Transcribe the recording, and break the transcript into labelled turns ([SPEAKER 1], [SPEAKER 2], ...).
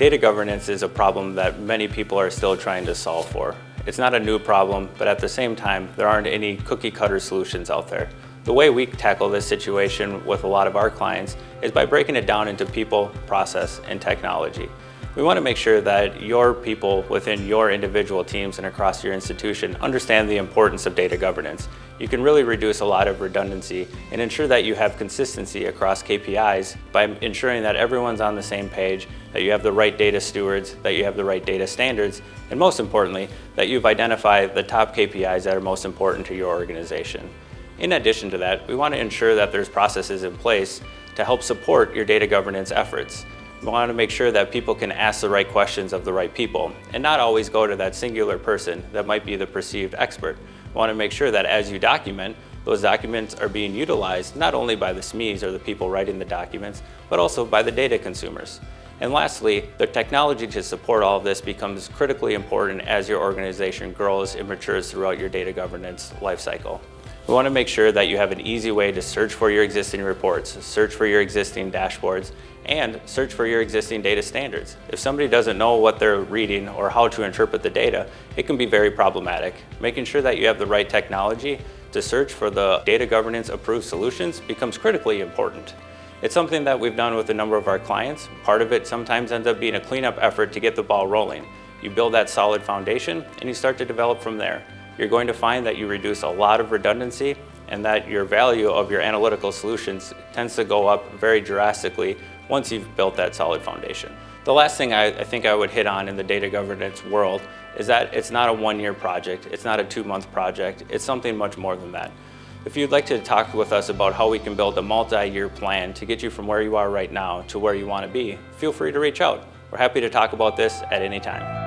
[SPEAKER 1] Data governance is a problem that many people are still trying to solve for. It's not a new problem, but at the same time, there aren't any cookie-cutter solutions out there. The way we tackle this situation with a lot of our clients is by breaking it down into people, process, and technology. We want to make sure that your people within your individual teams and across your institution understand the importance of data governance. You can really reduce a lot of redundancy and ensure that you have consistency across KPIs by ensuring that everyone's on the same page, that you have the right data stewards, that you have the right data standards, and most importantly, that you've identified the top KPIs that are most important to your organization. In addition to that, we want to ensure that there's processes in place to help support your data governance efforts. We want to make sure that people can ask the right questions of the right people and not always go to that singular person that might be the perceived expert. We want to make sure that as you document, those documents are being utilized not only by the SMEs or the people writing the documents, but also by the data consumers. And lastly, the technology to support all of this becomes critically important as your organization grows and matures throughout your data governance lifecycle. We want to make sure that you have an easy way to search for your existing reports, search for your existing dashboards, and search for your existing data standards. If somebody doesn't know what they're reading or how to interpret the data, it can be very problematic. Making sure that you have the right technology to search for the data governance approved solutions becomes critically important. It's something that we've done with a number of our clients. Part of it sometimes ends up being a cleanup effort to get the ball rolling. You build that solid foundation and you start to develop from there. You're going to find that you reduce a lot of redundancy and that your value of your analytical solutions tends to go up very drastically once you've built that solid foundation. The last thing I think I would hit on in the data governance world is that it's not a one-year project, it's not a 2-month project, it's something much more than that. If you'd like to talk with us about how we can build a multi-year plan to get you from where you are right now to where you want to be, feel free to reach out. We're happy to talk about this at any time.